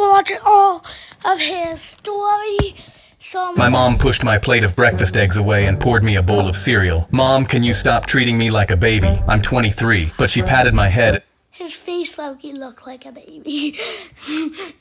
watch all of his story. My mom pushed my plate of breakfast eggs away and poured me a bowl of cereal. Mom, can you stop treating me like a baby? I'm 23, but she patted my head. His face looked like a baby.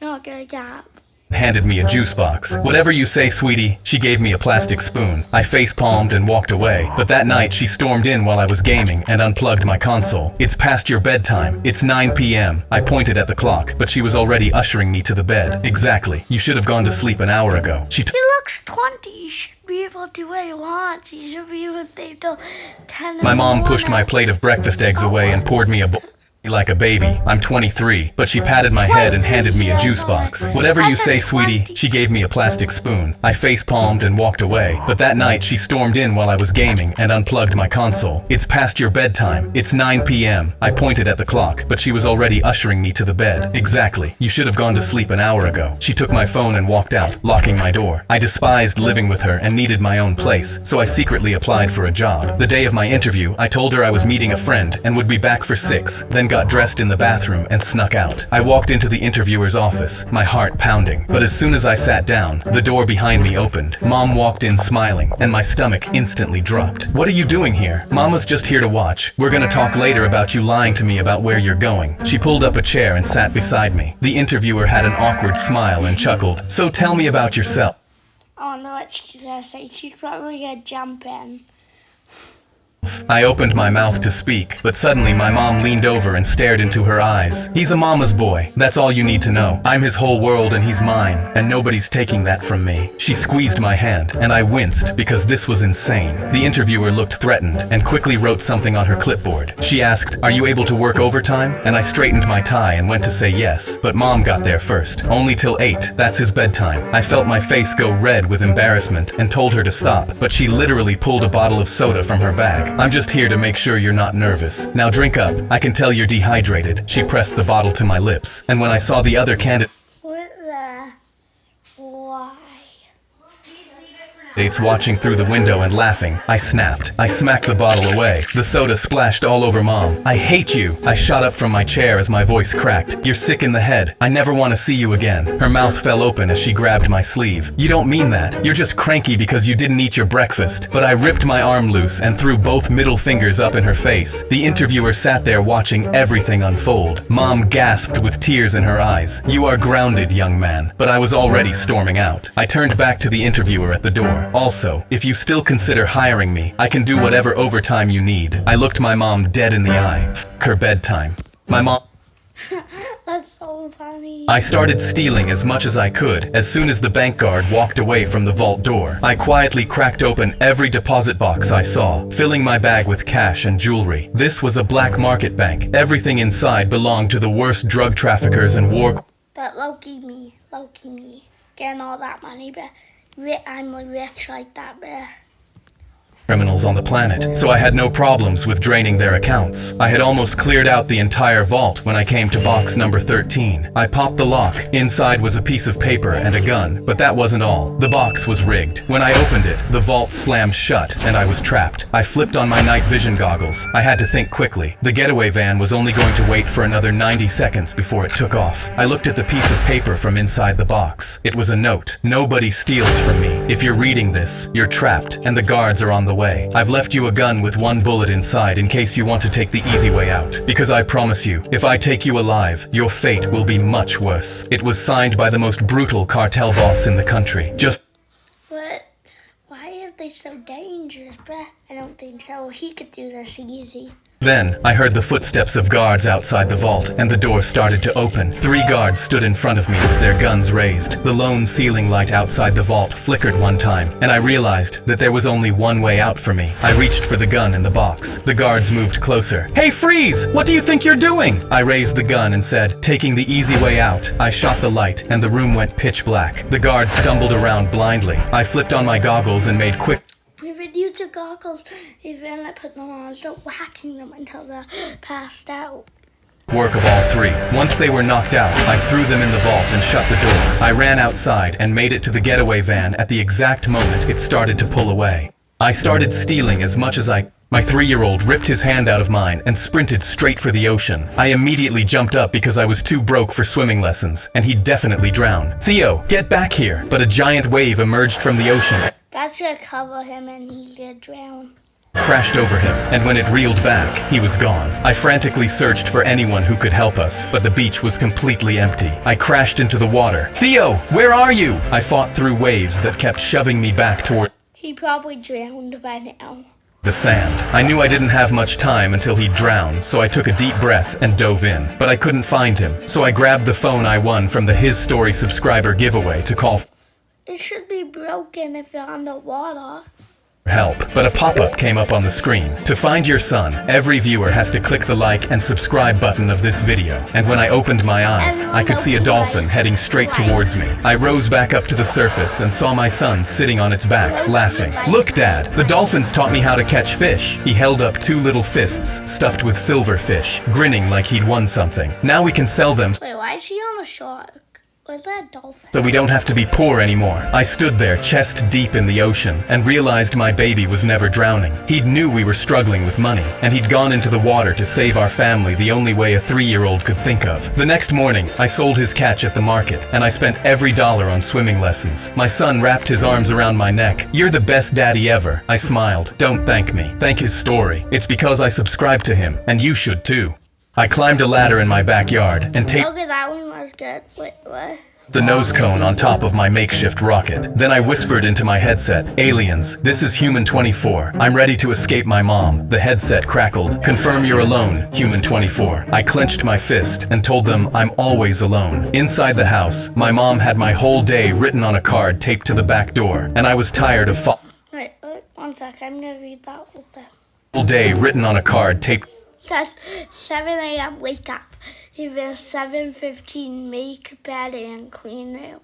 Not gonna cap. Handed me a juice box. Whatever you say, sweetie. She gave me a plastic spoon. I face-palmed and walked away. But that night, she stormed in while I was gaming and unplugged my console. It's past your bedtime. It's 9 p.m. I pointed at the clock, but she was already ushering me to the bed. Exactly. You should have gone to sleep an hour ago. He looks 20. You should be able to do what you want. You should be able to stay till 10. My mom pushed my plate of breakfast eggs away and poured me a bowl. Like a baby. I'm 23, but she patted my head and handed me a juice box. Whatever you say, sweetie. She gave me a plastic spoon. I face-palmed and walked away. But that night, she stormed in while I was gaming and unplugged my console. It's past your bedtime. It's 9 p.m. I pointed at the clock, but she was already ushering me to the bed. Exactly. You should have gone to sleep an hour ago. She took my phone and walked out, locking my door. I despised living with her and needed my own place, so I secretly applied for a job. The day of my interview, I told her I was meeting a friend and would be back for 6, then got dressed in the bathroom and snuck out. I walked into the interviewer's office, my heart pounding. But as soon as I sat down, the door behind me opened. Mom walked in smiling, and my stomach instantly dropped. What are you doing here? Mama's just here to watch. We're gonna talk later about you lying to me about where you're going. She pulled up a chair and sat beside me. The interviewer had an awkward smile and chuckled. So tell me about yourself. I don't know what she's gonna say. She's probably gonna jump in. I opened my mouth to speak, but suddenly my mom leaned over and stared into her eyes. He's a mama's boy. That's all you need to know. I'm his whole world and he's mine, and nobody's taking that from me. She squeezed my hand, and I winced because this was insane. The interviewer looked threatened and quickly wrote something on her clipboard. She asked, "Are you able to work overtime?" And I straightened my tie and went to say yes, but Mom got there first. Only till 8. That's his bedtime. I felt my face go red with embarrassment and told her to stop, but she literally pulled a bottle of soda from her bag. I'm just here to make sure you're not nervous. Now drink up. I can tell you're dehydrated. She pressed the bottle to my lips, and when I saw the other candidate Why? watching through the window and laughing, I snapped. I smacked the bottle away. The soda splashed all over Mom. I hate you. I shot up from my chair as my voice cracked. You're sick in the head. I never want to see you again. Her mouth fell open as she grabbed my sleeve. You don't mean that. You're just cranky because you didn't eat your breakfast. But I ripped my arm loose and threw both middle fingers up in her face. The interviewer sat there watching everything unfold. Mom gasped with tears in her eyes. You are grounded, young man. But I was already storming out. I turned back to the interviewer at the door. Also, if you still consider hiring me, I can do whatever overtime you need. I looked my mom dead in the eye. Her bedtime. My mom. That's so funny. I started stealing as much as I could. As soon as the bank guard walked away from the vault door, I quietly cracked open every deposit box I saw, filling my bag with cash and jewelry. This was a black market bank. Everything inside belonged to the worst drug traffickers and war. But Loki me, getting all that money, but I'm rich like that, but. Criminals on the planet, so I had no problems with draining their accounts. I had almost cleared out the entire vault when I came to box number 13. I popped the lock. Inside was a piece of paper and a gun, but that wasn't all. The box was rigged. When I opened it, the vault slammed shut and I was trapped. I flipped on my night vision goggles. I had to think quickly. The getaway van was only going to wait for another 90 seconds before it took off. I looked at the piece of paper from inside the box. It was a note. Nobody steals from me. If you're reading this, you're trapped and the guards are on the way. I've left you a gun with one bullet inside in case you want to take the easy way out. Because I promise you, if I take you alive, your fate will be much worse. It was signed by the most brutal cartel boss in the country. But why are they so dangerous, bruh? I don't think so. He could do this easy. Then, I heard the footsteps of guards outside the vault, and the door started to open. 3 guards stood in front of me with their guns raised. The lone ceiling light outside the vault flickered one time, and I realized that there was only one way out for me. I reached for the gun in the box. The guards moved closer. Hey, freeze! What do you think you're doing? I raised the gun and said, taking the easy way out. I shot the light, and the room went pitch black. The guards stumbled around blindly. I flipped on my goggles and made quick. If you use the goggles, even put them on, start whacking them until they're passed out. Work of all 3. Once they were knocked out, I threw them in the vault and shut the door. I ran outside and made it to the getaway van at the exact moment it started to pull away. I started stealing as much as I My 3-year-old ripped his hand out of mine and sprinted straight for the ocean. I immediately jumped up because I was too broke for swimming lessons, and he'd definitely drown. Theo, get back here! But a giant wave emerged from the ocean, That's gonna cover him and he's gonna drown. crashed over him, and when it reeled back, he was gone. I frantically searched for anyone who could help us, but the beach was completely empty. I crashed into the water. Theo, where are you? I fought through waves that kept shoving me back toward He probably drowned by now. the sand. I knew I didn't have much time until he'd drown, so I took a deep breath and dove in. But I couldn't find him, so I grabbed the phone I won from the His Story subscriber giveaway to call It should be broken if you're underwater. for help. But a pop-up came up on the screen. To find your son, every viewer has to click the like and subscribe button of this video. And when I opened my eyes, I could see a dolphin heading straight towards me. I rose back up to the surface and saw my son sitting on its back, laughing. Look, Dad, the dolphins taught me how to catch fish. He held up 2 little fists stuffed with silver fish, grinning like he'd won something. Now we can sell them Wait, why is he on a shark? Where's that dolphin? so we don't have to be poor anymore. I stood there chest deep in the ocean and realized my baby was never drowning. He'd knew we were struggling with money, and he'd gone into the water to save our family the only way a 3-year-old could think of. The next morning, I sold his catch at the market, and I spent every dollar on swimming lessons. My son wrapped his arms around my neck. You're the best daddy ever. I smiled. Don't thank me. Thank His Story. It's because I subscribe to him, and you should too. I climbed a ladder in my backyard and taped Okay, that one was good. Wait, what? the nose cone on top of my makeshift rocket. Then I whispered into my headset, "Aliens, this is Human 24. I'm ready to escape my mom." The headset crackled. "Confirm you're alone, Human 24. I clenched my fist and told them I'm always alone. Inside the house, my mom had my whole day written on a card taped to the back door, and I was tired of Wait, 1 sec. I'm gonna read that whole thing. whole day written on a card taped Says 7 a.m. wake up. Even 7:15 make bed and clean room.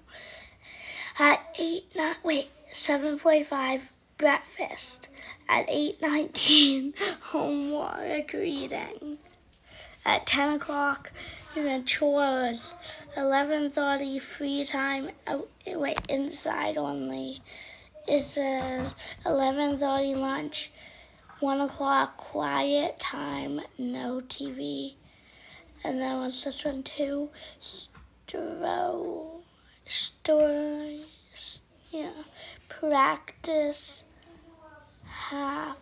At 7:45 breakfast. At 8:19 homework reading. At 10 o'clock even chores. 11:30 free time out. Wait, inside only. It says 11:30 lunch. 1 o'clock quiet time, no TV. And then what's this one too? Practice half.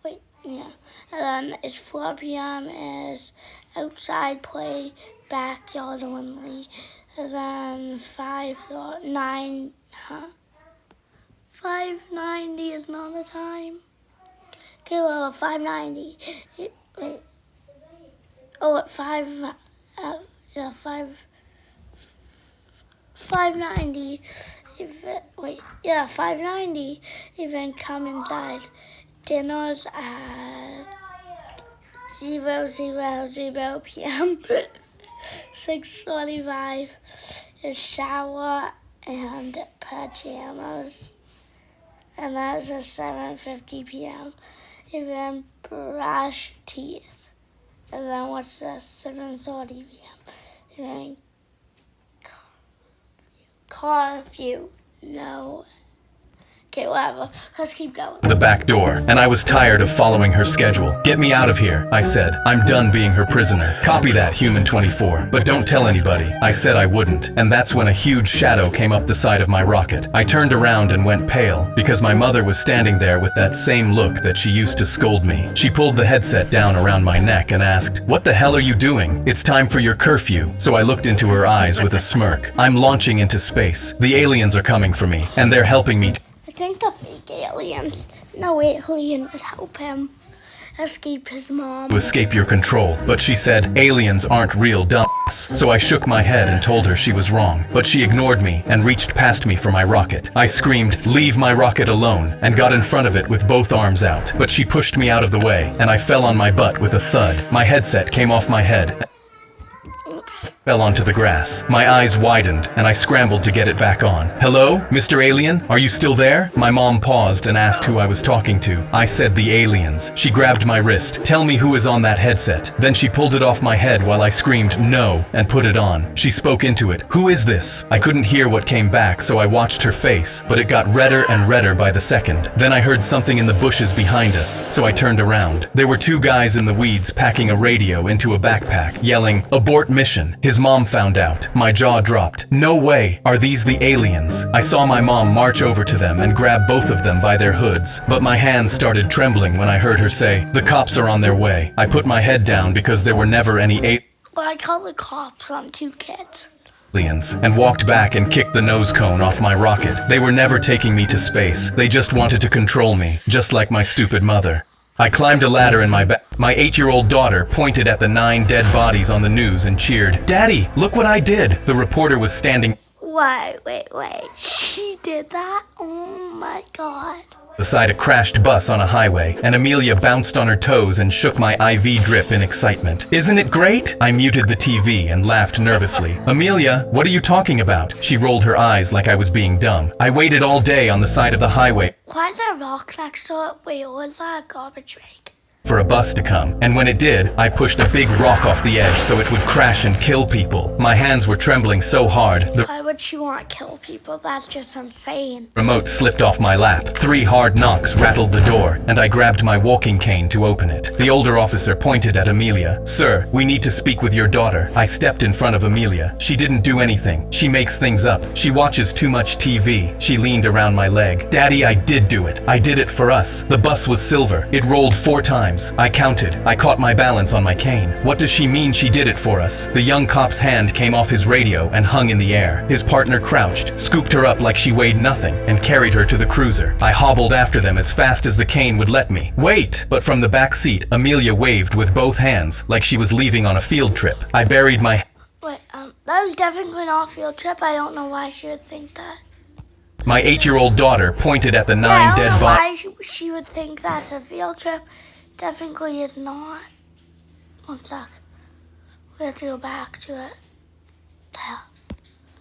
Wait, yeah. And then it's 4 p.m. is outside play, backyard only. And then 5:90 is not the time. Okay, well, 5:90. Wait. Oh, at 5:90. 5:90. Even come inside. Dinner's at 0:00 p.m. 6:45 is shower and pajamas. And that's at 7:50 p.m. Even brush teeth. And then what's this? 7:30 p.m. Even curfew. No. Okay, whatever. Let's keep going. the back door, and I was tired of following her schedule. "Get me out of here," I said. "I'm done being her prisoner." "Copy that, Human 24. But don't tell anybody." I said I wouldn't, and that's when a huge shadow came up the side of my rocket. I turned around and went pale, because my mother was standing there with that same look that she used to scold me. She pulled the headset down around my neck and asked, "What the hell are you doing? It's time for your curfew." So I looked into her eyes with a smirk. "I'm launching into space. The aliens are coming for me, and they're helping me I think the fake aliens. No alien would help him escape his mom. to escape your control." But she said, "Aliens aren't real dumbass." So I shook my head and told her she was wrong. But she ignored me and reached past me for my rocket. I screamed, "Leave my rocket alone," and got in front of it with both arms out. But she pushed me out of the way, and I fell on my butt with a thud. My headset came off my head. Oops. fell onto the grass. My eyes widened, and I scrambled to get it back on. Hello? Mr. Alien? Are you still there? My mom paused and asked who I was talking to. I said the aliens. She grabbed my wrist. Tell me who is on that headset. Then she pulled it off my head while I screamed no and put it on. She spoke into it. Who is this? I couldn't hear what came back, so I watched her face, but it got redder and redder by the second. Then I heard something in the bushes behind us, so I turned around. There were two guys in the weeds packing a radio into a backpack, yelling, "Abort mission." His mom found out. My jaw dropped. No way. Are these the aliens? I saw my mom march over to them and grab both of them by their hoods, but my hands started trembling when I heard her say, "The cops are on their way." I put my head down because there were never any Well, I call the cops on 2 kids. aliens, and walked back and kicked the nose cone off my rocket. They were never taking me to space. They just wanted to control me, just like my stupid mother. I climbed a ladder in my back. My 8-year-old daughter pointed at the 9 dead bodies on the news and cheered, "Daddy, look what I did!" The reporter was standing Wait. She did that? Oh my God. beside a crashed bus on a highway, and Amelia bounced on her toes and shook my IV drip in excitement. "Isn't it great?" I muted the TV and laughed nervously. "Amelia, what are you talking about?" She rolled her eyes like I was being dumb. I waited all day on the side of the highway Why is there a rock next to it? Wait, was that a garbage bag? for a bus to come, and when it did, I pushed a big rock off the edge so it would crash and kill people. My hands were trembling so hard, the Why would she want to kill people? That's just insane. remote slipped off my lap. 3 hard knocks rattled the door, and I grabbed my walking cane to open it. The older officer pointed at Amelia. "Sir, we need to speak with your daughter." I stepped in front of Amelia. She didn't do anything. She makes things up. She watches too much TV. She leaned around my leg. "Daddy, I did do it. I did it for us. The bus was silver. It rolled 4 times. I counted. I caught my balance on my cane. What does she mean she did it for us?" The young cop's hand came off his radio and hung in the air. His partner crouched, scooped her up like she weighed nothing, and carried her to the cruiser. I hobbled after them as fast as the cane would let me. "Wait!" But from the back seat, Amelia waved with both hands like she was leaving on a field trip. I buried my Wait, that was definitely not a field trip. I don't know why she would think that. My 8-year-old daughter pointed at the 9 I don't dead know bodies. why she would think that's a field trip. Definitely is not. One sec. We have to go back to it.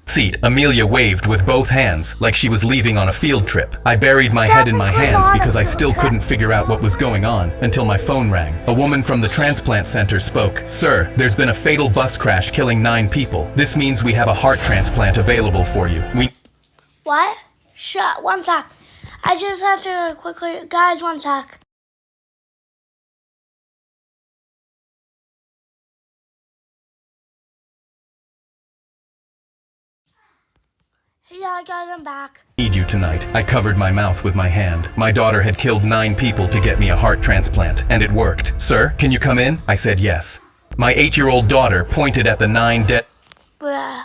Seat, Amelia waved with both hands like she was leaving on a field trip. I buried my head in my hands because I still couldn't figure out what was going on until my phone rang. A woman from the transplant center spoke. "Sir, there's been a fatal bus crash killing 9 people. This means we have a heart transplant available for you. What? Shut. One sec. I just have to quickly. Guys, one sec. Yeah, guys, I'm back. Need you tonight." I covered my mouth with my hand. My daughter had killed 9 people to get me a heart transplant, and it worked. "Sir, can you come in?" I said yes. My 8-year-old daughter pointed at the 9 dead. Bruh.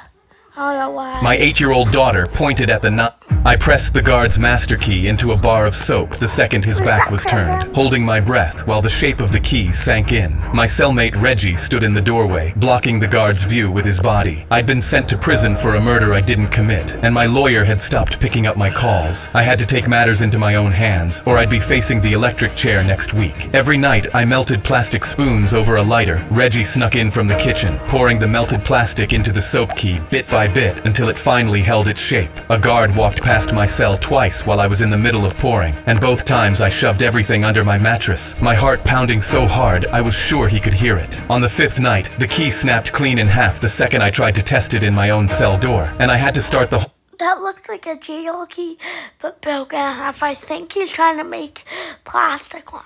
I don't know why. My 8-year-old daughter pointed at the I pressed the guard's master key into a bar of soap the second his back was turned, holding my breath while the shape of the key sank in. My cellmate Reggie stood in the doorway, blocking the guard's view with his body. I'd been sent to prison for a murder I didn't commit, and my lawyer had stopped picking up my calls. I had to take matters into my own hands, or I'd be facing the electric chair next week. Every night, I melted plastic spoons over a lighter. Reggie snuck in from the kitchen, pouring the melted plastic into the soap key bit by bit until it finally held its shape. A guard walked past my cell twice while I was in the middle of pouring, and both times I shoved everything under my mattress, my heart pounding so hard I was sure he could hear it. On the 5th night, the key snapped clean in half the second I tried to test it in my own cell door, and I had to start the That looks like a jail key, but broken in half. I think he's trying to make plastic one.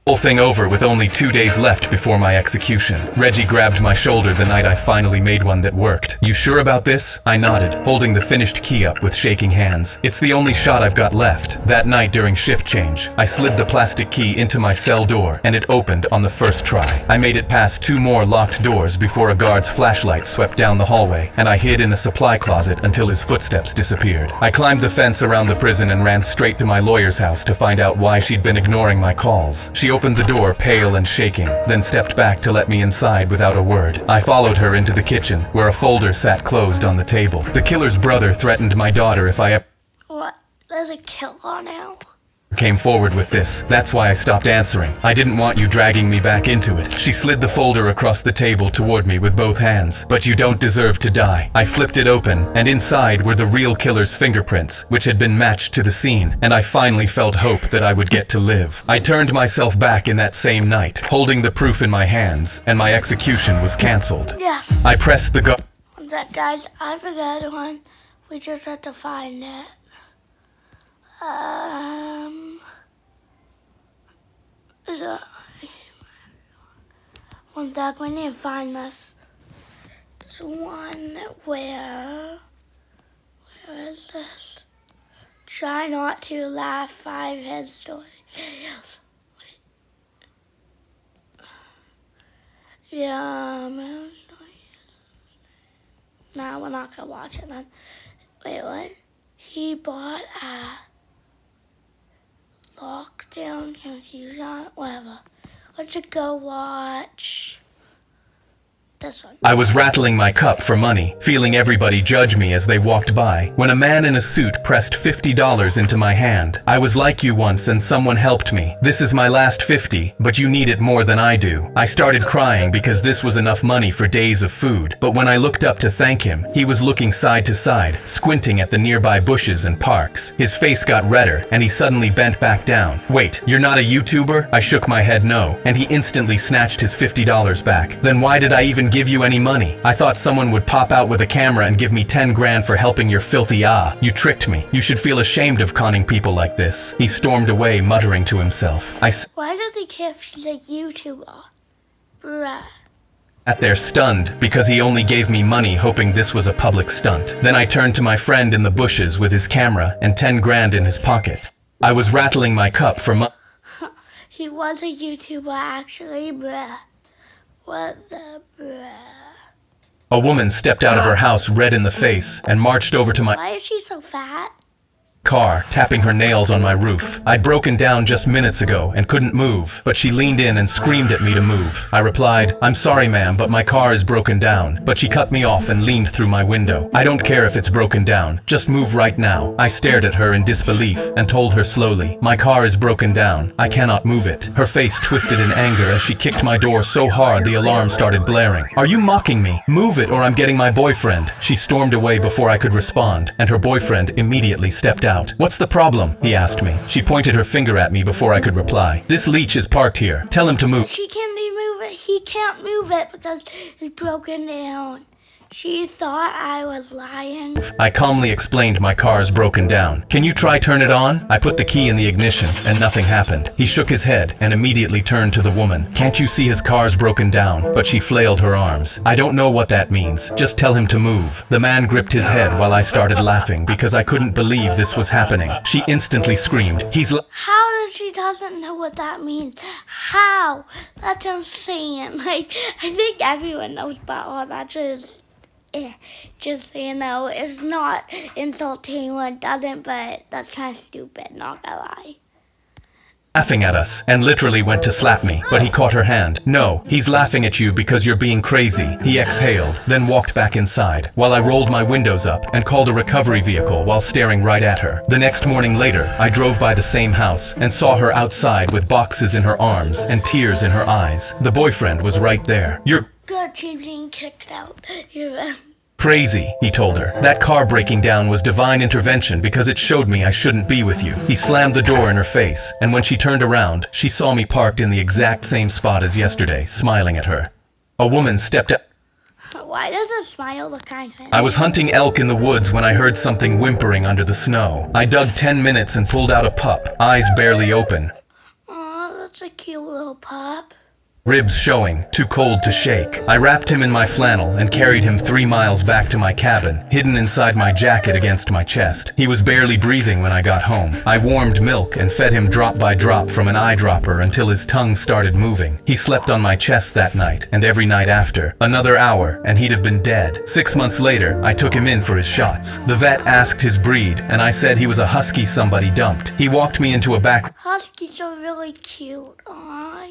whole thing over with only 2 days left before my execution. Reggie grabbed my shoulder the night I finally made one that worked. "You sure about this?" I nodded, holding the finished key up with shaking hands. "It's the only shot I've got left." That night during shift change, I slid the plastic key into my cell door, and it opened on the first try. I made it past 2 more locked doors before a guard's flashlight swept down the hallway, and I hid in a supply closet until his footsteps disappeared. I climbed the fence around the prison and ran straight to my lawyer's house to find out why she'd been ignoring my calls. She opened the door pale and shaking, then stepped back to let me inside without a word. I followed her into the kitchen, where a folder sat closed on the table. The killer's brother threatened my daughter if I What? There's a killer now? came forward with this. That's why I stopped answering. I didn't want you dragging me back into it. She slid the folder across the table toward me with both hands. But you don't deserve to die. I flipped it open, and inside were the real killer's fingerprints, which had been matched to the scene, and I finally felt hope that I would get to live. I turned myself back in that same night, holding the proof in my hands, and my execution was cancelled. Yes. I pressed the go- That, guys, I forgot one. We just have to find it. One sec, we need to find this. There's one where is this? Try not to laugh 5 head stories. Yeah, man. Nah, we're not gonna watch it then. Wait, what? He bought a lockdown confusion, whatever. Let's just go watch this one. I was rattling my cup for money, feeling everybody judge me as they walked by, when a man in a suit pressed $50 into my hand. I was like you once and someone helped me. This is my last 50, but you need it more than I do. I started crying because this was enough money for days of food, but when I looked up to thank him, he was looking side to side, squinting at the nearby bushes and parks. His face got redder, and he suddenly bent back down. Wait, you're not a YouTuber? I shook my head no, and he instantly snatched his $50 back. Then why did I even give you any money? I thought someone would pop out with a camera and give me 10 grand for helping your filthy You tricked me. You should feel ashamed of conning people like this. He stormed away, muttering to himself. Why does he care if he's a YouTuber? Bruh. Sat there stunned because he only gave me money hoping this was a public stunt. Then I turned to my friend in the bushes with his camera and 10 grand in his pocket. I was rattling my cup for money. He was a YouTuber actually, bruh. What the bruh? A woman stepped out of her house red in the face and marched over to my Why is she so fat? car, tapping her nails on my roof. I'd broken down just minutes ago and couldn't move, but she leaned in and screamed at me to move. I replied, "I'm sorry ma'am, but my car is broken down." But she cut me off and leaned through my window. "I don't care if it's broken down, just move right now." I stared at her in disbelief and told her slowly, "My car is broken down, I cannot move it." Her face twisted in anger as she kicked my door so hard the alarm started blaring. "Are you mocking me? Move it or I'm getting my boyfriend." She stormed away before I could respond, and her boyfriend immediately stepped out. "What's the problem?" he asked me. She pointed her finger at me before I could reply. "This leech is parked here. Tell him to move." She can't move it. He can't move it because it's broken down. She thought I was lying. I calmly explained my car's broken down. "Can you try turn it on?" I put the key in the ignition and nothing happened. He shook his head and immediately turned to the woman. "Can't you see his car's broken down?" But she flailed her arms. "I don't know what that means. Just tell him to move." The man gripped his head while I started laughing because I couldn't believe this was happening. She instantly screamed, How does she doesn't know what that means? How? That's insane. Like, I think everyone knows, but that's just so you know, it's not insulting when it doesn't, but that's kind of stupid, not gonna lie. Laughing at us and literally went to slap me, but he caught her hand. "No, he's laughing at you because you're being crazy." He exhaled, then walked back inside, while I rolled my windows up and called a recovery vehicle while staring right at her. The next morning later, I drove by the same house and saw her outside with boxes in her arms and tears in her eyes. The boyfriend was right there. "You're Good, she's being kicked out. crazy," he told her. "That car breaking down was divine intervention because it showed me I shouldn't be with you." He slammed the door in her face, and when she turned around, she saw me parked in the exact same spot as yesterday, smiling at her. A woman stepped up. Why does a smile look kind of... I was hunting elk in the woods when I heard something whimpering under the snow. I dug 10 minutes and pulled out a pup, eyes barely open. Aw, that's a cute little pup. Ribs showing, too cold to shake. I wrapped him in my flannel and carried him 3 miles back to my cabin, hidden inside my jacket against my chest. He was barely breathing when I got home. I warmed milk and fed him drop by drop from an eyedropper until his tongue started moving. He slept on my chest that night, and every night after. Another hour, and he'd have been dead. 6 months later, I took him in for his shots. The vet asked his breed, and I said he was a husky somebody dumped. He walked me into a back... Huskies are really cute. Aw.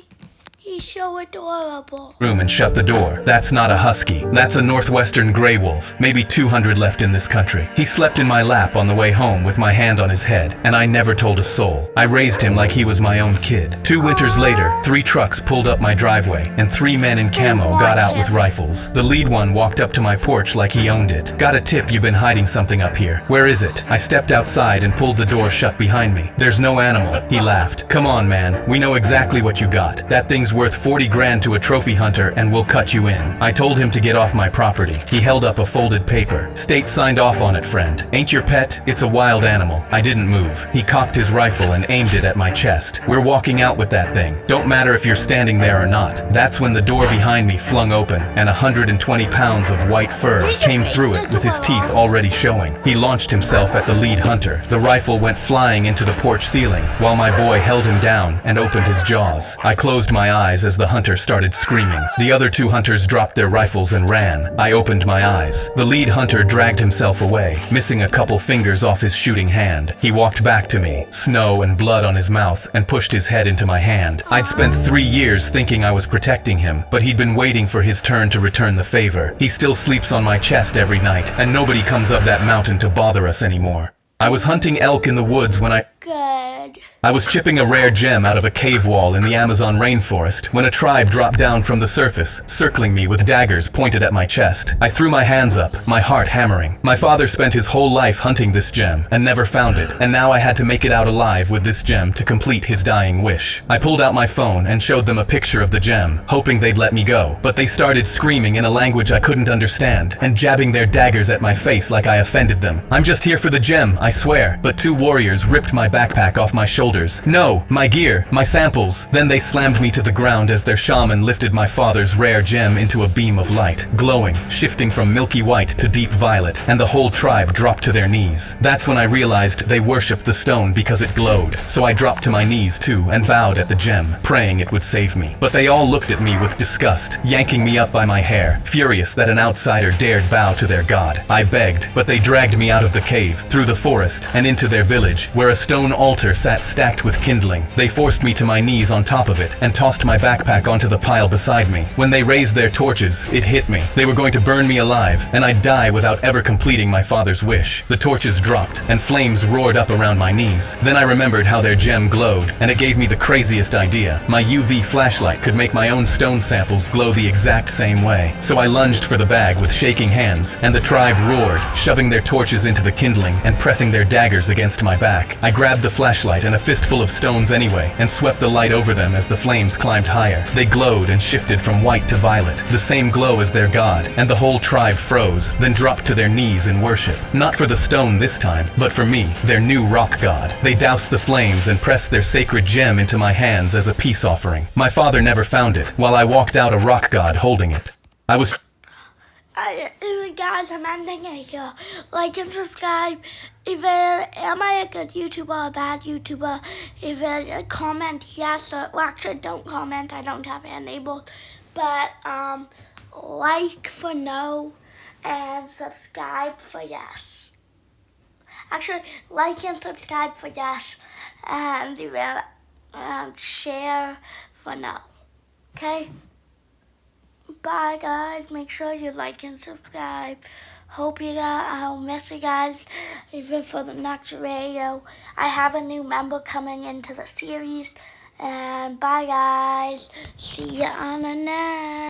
He's so adorable. Room and shut the door. That's not a husky. That's a northwestern gray wolf. Maybe 200 left in this country. He slept in my lap on the way home with my hand on his head, and I never told a soul. I raised him like he was my own kid. 2 winters later, 3 trucks pulled up my driveway, and 3 men in camo got out with rifles. The lead one walked up to my porch like he owned it. Got a tip you've been hiding something up here. Where is it? I stepped outside and pulled the door shut behind me. There's no animal. He laughed. Come on, man. We know exactly what you got. That thing's worth 40 grand to a trophy hunter and we'll cut you in. I told him to get off my property. He held up a folded paper. State signed off on it, friend. Ain't your pet? It's a wild animal. I didn't move. He cocked his rifle and aimed it at my chest. We're walking out with that thing. Don't matter if you're standing there or not. That's when the door behind me flung open and 120 pounds of white fur came through it with his teeth already showing. He launched himself at the lead hunter. The rifle went flying into the porch ceiling while my boy held him down and opened his jaws. I closed my eyes as the hunter started screaming. The other 2 hunters dropped their rifles and ran. I opened my eyes. The lead hunter dragged himself away, missing a couple fingers off his shooting hand. He walked back to me, snow and blood on his mouth, and pushed his head into my hand. I'd spent 3 years thinking I was protecting him, but he'd been waiting for his turn to return the favor. He still sleeps on my chest every night, and nobody comes up that mountain to bother us anymore. I was hunting elk in the woods when Good. I was chipping a rare gem out of a cave wall in the Amazon rainforest when a tribe dropped down from the surface, circling me with daggers pointed at my chest. I threw my hands up, my heart hammering. My father spent his whole life hunting this gem and never found it, and now I had to make it out alive with this gem to complete his dying wish. I pulled out my phone and showed them a picture of the gem, hoping they'd let me go, but they started screaming in a language I couldn't understand and jabbing their daggers at my face like I offended them. I'm just here for the gem, I swear, but 2 warriors ripped my backpack off my shoulders. No, my gear, my samples. Then they slammed me to the ground as their shaman lifted my father's rare gem into a beam of light, glowing, shifting from milky white to deep violet, and the whole tribe dropped to their knees. That's when I realized they worshipped the stone because it glowed. So I dropped to my knees too and bowed at the gem, praying it would save me. But they all looked at me with disgust, yanking me up by my hair, furious that an outsider dared bow to their god. I begged, but they dragged me out of the cave, through the forest, and into their village, where a stone altar sat stacked with kindling. They forced me to my knees on top of it and tossed my backpack onto the pile beside me. When they raised their torches, it hit me. They were going to burn me alive, and I'd die without ever completing my father's wish. The torches dropped, and flames roared up around my knees. Then I remembered how their gem glowed, and it gave me the craziest idea. My UV flashlight could make my own stone samples glow the exact same way. So I lunged for the bag with shaking hands, and the tribe roared, shoving their torches into the kindling and pressing their daggers against my back. I grabbed the flashlight and a fistful of stones anyway, and swept the light over them as the flames climbed higher. They glowed and shifted from white to violet, the same glow as their god, and the whole tribe froze, then dropped to their knees in worship. Not for the stone this time, but for me, their new rock god. They doused the flames and pressed their sacred gem into my hands as a peace offering. My father never found it, while I walked out a rock god holding it. I was Guys, I'm ending it here. Like and subscribe. Am I a good YouTuber or a bad YouTuber? Comment yes or, well, actually don't comment. I don't have it enabled. But like for no and subscribe for yes. Actually, like and subscribe for yes and share for no. Okay? Bye guys, make sure you like and subscribe. I'll miss you guys even for the next video. I have a new member coming into the series. And bye guys, see you on the next.